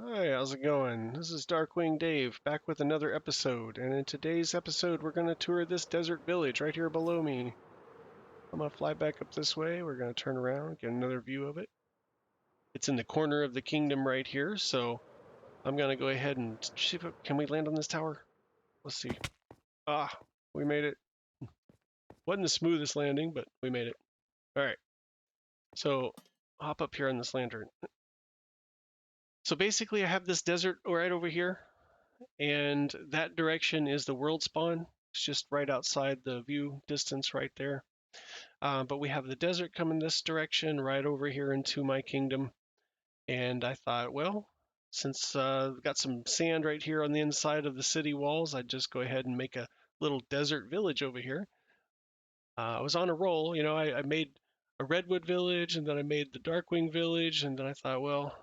Hi, how's it going? This is Darkwing Dave, back with another episode, and in today's episode we're going to tour this desert village right here below me. I'm going to fly back up this way, we're going to turn around, get another view of it. It's in the corner of the kingdom right here, so I'm going to go ahead and ship it. Can we land on this tower? Let's see. Ah, we made it. Wasn't the smoothest landing, but we made it. Alright, so hop up here on this lantern. So basically I have this desert right over here, and that direction is the world spawn. It's just right outside the view distance right there. But we have the desert coming this direction right over here into my kingdom. And I thought, well, since we've got some sand right here on the inside of the city walls, I'd just go ahead and make a little desert village over here. I was on a roll, I made a redwood village, and then I made the darkwing village, and then I thought, well,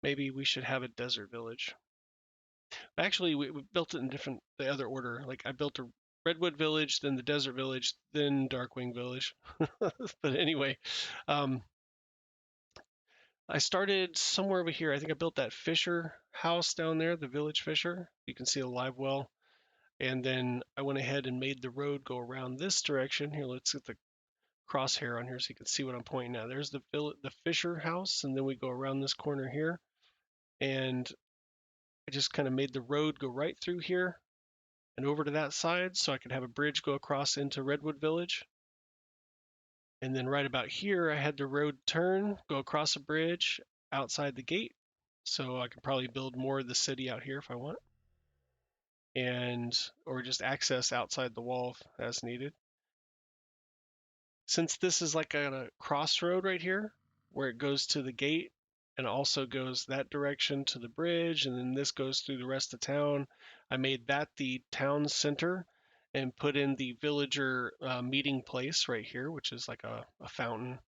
maybe we should have a desert village. Actually, we built it in the other order. Like I built a Redwood Village, then the Desert Village, then Darkwing Village. But anyway, um, I started somewhere over here. I think I built that Fisher house down there, the Village Fisher. You can see a live well. And then I went ahead and made the road go around this direction. Here, let's get the crosshair on here so you can see what I'm pointing at. There's the Fisher house, and then we go around this corner here. And I just kind of made the road go right through here and over to that side so I could have a bridge go across into Redwood Village. And then right about here, I had the road turn, go across a bridge outside the gate. So I could probably build more of the city out here if I want. Or just access outside the wall as needed. Since this is like a crossroad right here, where it goes to the gate and also goes that direction to the bridge, and then this goes through the rest of town, I made that the town center and put in the villager meeting place right here, which is like a fountain.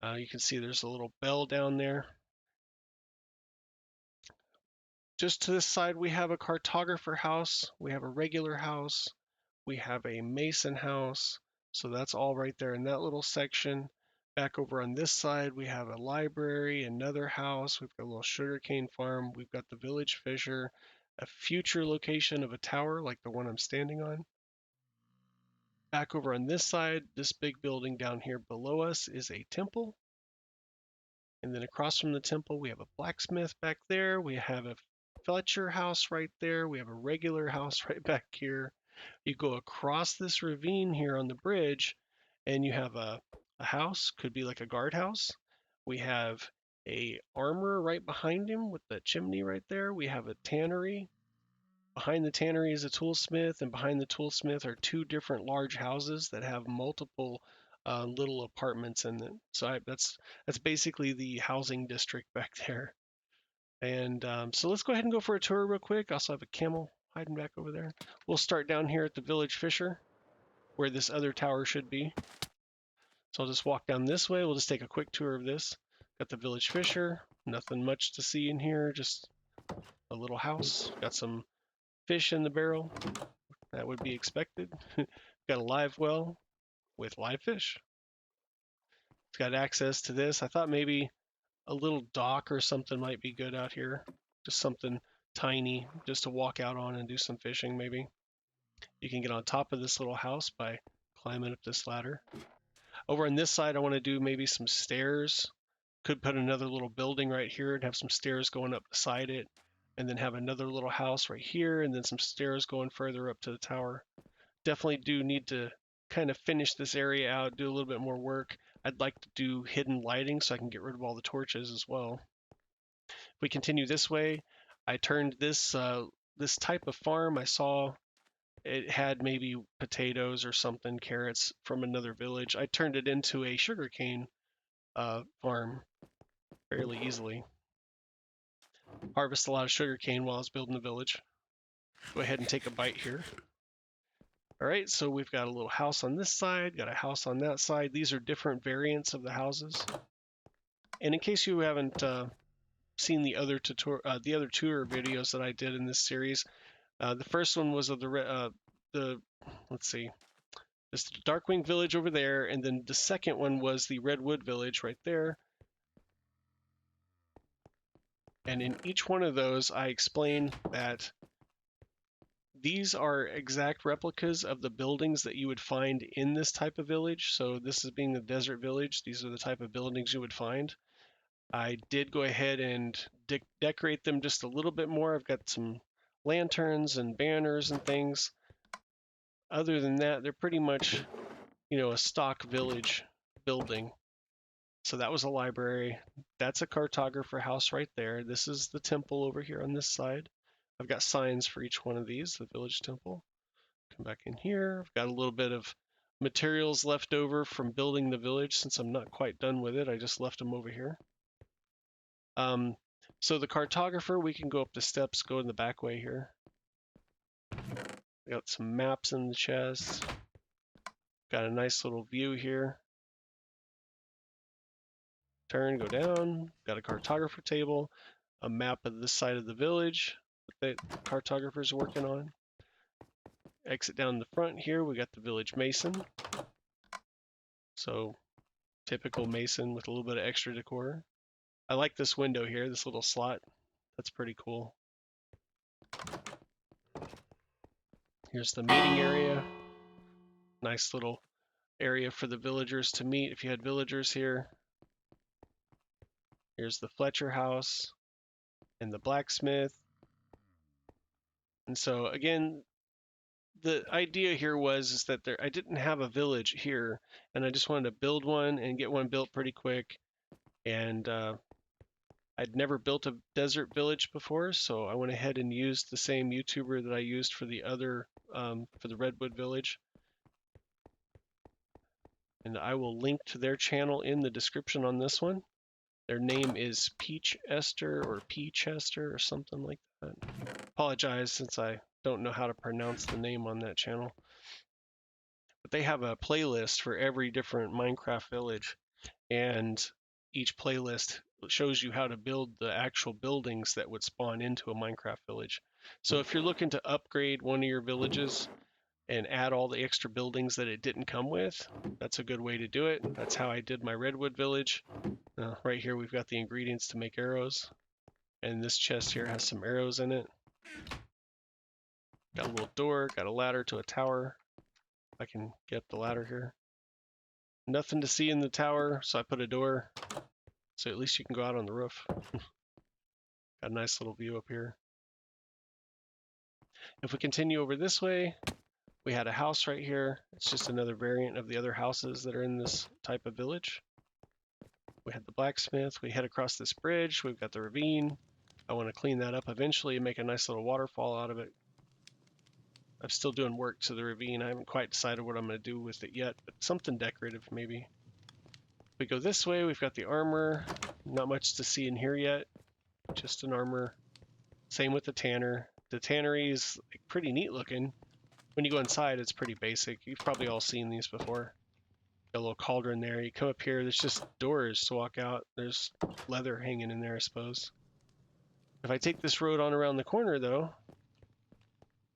You can see there's a little bell down there. Just to this side, we have a cartographer house, we have a regular house, we have a mason house. So that's all right there in that little section. Back over on this side, we have a library, another house. We've got a little sugarcane farm. We've got the village fisher, a future location of a tower like the one I'm standing on. Back over on this side, this big building down here below us is a temple. And then across from the temple, we have a blacksmith back there. We have a Fletcher house right there. We have a regular house right back here. You go across this ravine here on the bridge, and you have a house, could be like a guardhouse. We have a armor right behind him with the chimney right there. We have a tannery. Behind the tannery is a toolsmith, and behind the toolsmith are two different large houses that have multiple little apartments in it. So that's basically the housing district back there. And so let's go ahead and go for a tour real quick. I also have a camel hiding back over there. We'll start down here at the Village Fisher, where this other tower should be. So I'll just walk down this way. We'll just take a quick tour of this. Got the Village Fisher. Nothing much to see in here, just a little house. Got some fish in the barrel. That would be expected. Got a live well with live fish. It's got access to this. I thought maybe a little dock or something might be good out here. Just something tiny just to walk out on and do some fishing maybe. You can get on top of this little house by climbing up this ladder. Over on this side, I want to do maybe some stairs. Could put another little building right here and have some stairs going up beside it, and then have another little house right here, and then some stairs going further up to the tower. Definitely do need to kind of finish this area out, do a little bit more work. I'd like to do hidden lighting so I can get rid of all the torches as well. If we continue this way, I turned this type of farm. I saw it had maybe potatoes or something, carrots from another village. I turned it into a sugarcane farm fairly easily. Harvest a lot of sugarcane while I was building the village. Go ahead and take a bite here. All right, so we've got a little house on this side, got a house on that side. These are different variants of the houses. And in case you haven't seen the other tour videos that I did in this series, the first one was of the let's see, this Darkwing Village over there, and then the second one was the Redwood Village right there. And in each one of those, I explain that these are exact replicas of the buildings that you would find in this type of village. So this is being the desert village. These are the type of buildings you would find. I did go ahead and decorate them just a little bit more. I've got some lanterns and banners and things. Other than that, they're pretty much, a stock village building. So that was a library. That's a cartographer house right there. This is the temple over here on this side. I've got signs for each one of these, the village temple. Come back in here. I've got a little bit of materials left over from building the village since I'm not quite done with it. I just left them over here. So the cartographer, we can go up the steps, go in the back way here. Got some maps in the chest. Got a nice little view here. Turn, go down. Got a cartographer table, a map of this side of the village that the cartographer's working on. Exit down the front here, we got the village mason. So typical mason with a little bit of extra decor. I like this window here, this little slot. That's pretty cool. Here's the meeting area. Nice little area for the villagers to meet if you had villagers here. Here's the Fletcher house and the blacksmith. And so again, the idea here was that I didn't have a village here, and I just wanted to build one and get one built pretty quick. And I'd never built a desert village before, so I went ahead and used the same YouTuber that I used for the other for the Redwood Village. And I will link to their channel in the description on this one. Their name is Peach Esther or Peachester or something like that. Apologize since I don't know how to pronounce the name on that channel. But they have a playlist for every different Minecraft village, and each playlist shows you how to build the actual buildings that would spawn into a Minecraft village. So if you're looking to upgrade one of your villages and add all the extra buildings that it didn't come with, that's a good way to do it. That's how I did my Redwood village. Right here we've got the ingredients to make arrows, and this chest here has some arrows in it. Got a little door, got a ladder to a tower. I can get up the ladder here. Nothing to see in the tower, so I put a door, so at least you can go out on the roof. Got a nice little view up here. If we continue over this way, we had a house right here. It's just another variant of the other houses that are in this type of village. We had the blacksmith. We head across this bridge. We've got the ravine. I want to clean that up eventually and make a nice little waterfall out of it. I'm still doing work to the ravine. I haven't quite decided what I'm going to do with it yet, but something decorative maybe. If we go this way, we've got the armor. Not much to see in here yet, just an armor. Same with the tanner. The tannery is pretty neat looking. When you go inside, it's pretty basic. You've probably all seen these before. Got a little cauldron there. You come up here, there's just doors to walk out. There's leather hanging in there, I suppose. If I take this road on around the corner, though,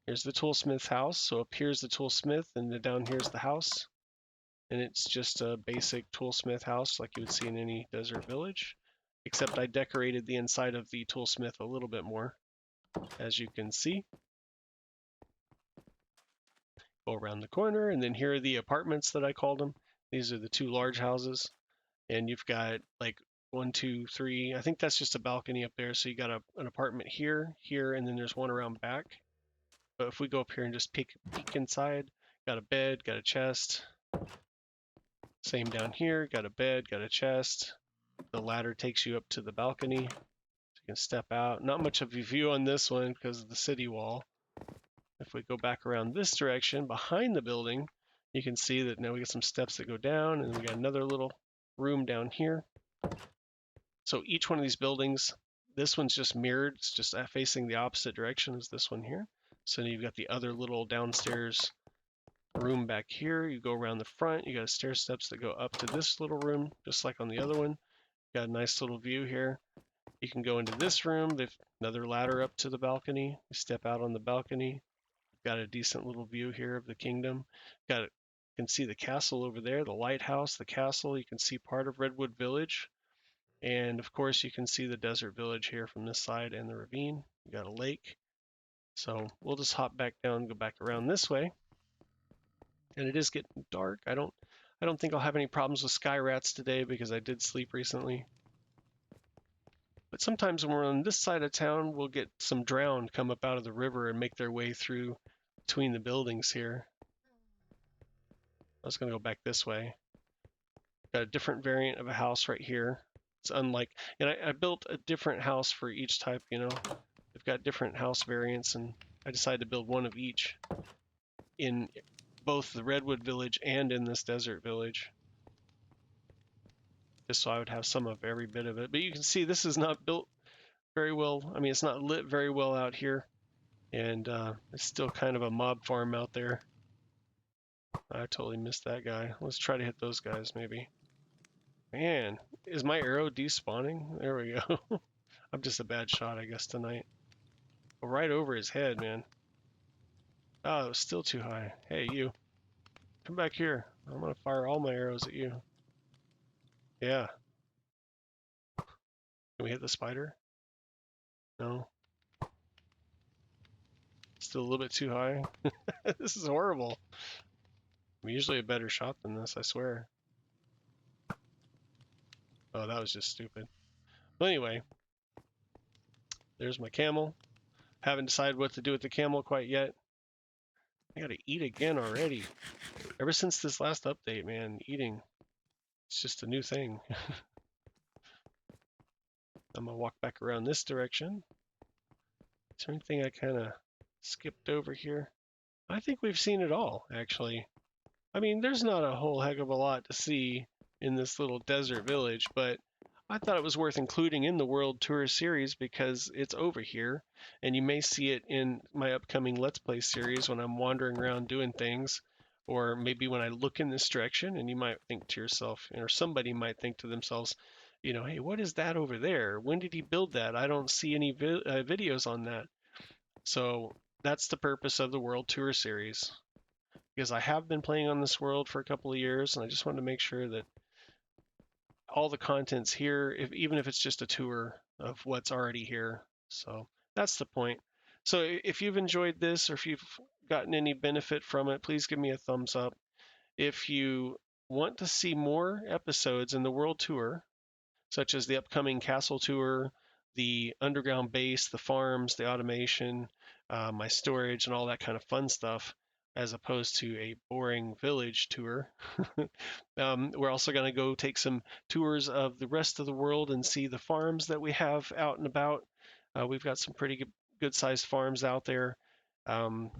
here's the toolsmith's house. So up here's the toolsmith, and then down here's the house. And it's just a basic toolsmith house like you would see in any desert village, except I decorated the inside of the toolsmith a little bit more, as you can see. Go around the corner, and then here are the apartments that I called them. These are the two large houses, and you've got like 1, 2, 3. I think that's just a balcony up there. So you got an apartment here, and then there's one around back. But if we go up here and just peek inside, got a bed, got a chest. Same down here, got a bed, got a chest. The ladder takes you up to the balcony. So you can step out. Not much of a view on this one because of the city wall. If we go back around this direction, behind the building, you can see that now we got some steps that go down, and we got another little room down here. So each one of these buildings, this one's just mirrored. It's just facing the opposite direction as this one here. So you've got the other little downstairs room back here. You go around the front, you got stair steps that go up to this little room, just like on the other one. Got a nice little view here. You can go into this room. There's another ladder up to the balcony. You step out on the balcony. Got a decent little view here of the kingdom. You can see the castle over there, the lighthouse, the castle. You can see part of Redwood Village. And of course, you can see the desert village here from this side and the ravine. We got a lake. So we'll just hop back down, go back around this way. And it is getting dark. I don't think I'll have any problems with sky rats today because I did sleep recently. But sometimes when we're on this side of town, we'll get some drowned come up out of the river and make their way through between the buildings here. I was going to go back this way. Got a different variant of a house right here. It's unlike, and I built a different house for each type, you know. They've got different house variants, and I decided to build one of each in both the Redwood Village and in this desert village, just so I would have some of every bit of it. But you can see this is not built very well. I mean, it's not lit very well out here, and it's still kind of a mob farm out there. I totally missed that guy. Let's try to hit those guys, maybe. Man, is my arrow despawning? There we go. I'm just a bad shot, I guess, tonight. Right over his head, man. Oh, it was still too high. Hey, you. Come back here. I'm going to fire all my arrows at you. Yeah. Can we hit the spider? No. Still a little bit too high. This is horrible. I'm usually a better shot than this, I swear. Oh, that was just stupid. Well, anyway, there's my camel. Haven't decided what to do with the camel quite yet. I gotta eat again already. Ever since this last update, man, eating, it's just a new thing. I'm gonna walk back around this direction. Is there anything I kind of skipped over here? I think we've seen it all, actually. I mean, there's not a whole heck of a lot to see in this little desert village, but I thought it was worth including in the World Tour series because it's over here, and you may see it in my upcoming Let's Play series when I'm wandering around doing things, or maybe when I look in this direction, and you might think to yourself, or somebody might think to themselves, you know, hey, what is that over there? When did he build that? I don't see any videos on that. So that's the purpose of the World Tour series because I have been playing on this world for a couple of years, and I just wanted to make sure that all the content's here, even if it's just a tour of what's already here. So that's the point. So if you've enjoyed this or if you've gotten any benefit from it, please give me a thumbs up. If you want to see more episodes in the world tour, such as the upcoming castle tour, the underground base, the farms, the automation, my storage, and all that kind of fun stuff, as opposed to a boring village tour. We're also going to go take some tours of the rest of the world and see the farms that we have out and about. We've got some pretty good sized farms out there.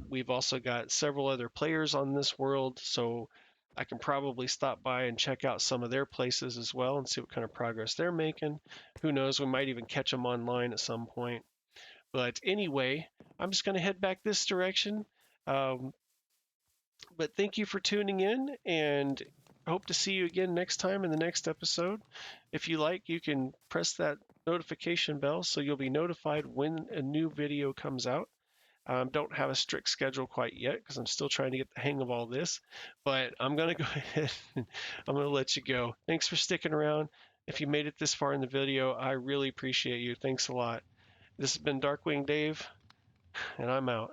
We've also got several other players on this world, so I can probably stop by and check out some of their places as well and see what kind of progress they're making. Who knows, we might even catch them online at some point. But anyway, I'm just going to head back this direction. But thank you for tuning in, and I hope to see you again next time in the next episode. If you like, you can press that notification bell so you'll be notified when a new video comes out. Don't have a strict schedule quite yet because I'm still trying to get the hang of all this, but I'm going to go ahead and I'm going to let you go. Thanks for sticking around. If you made it this far in the video, I really appreciate you. Thanks a lot. This has been Darkwing Dave, and I'm out.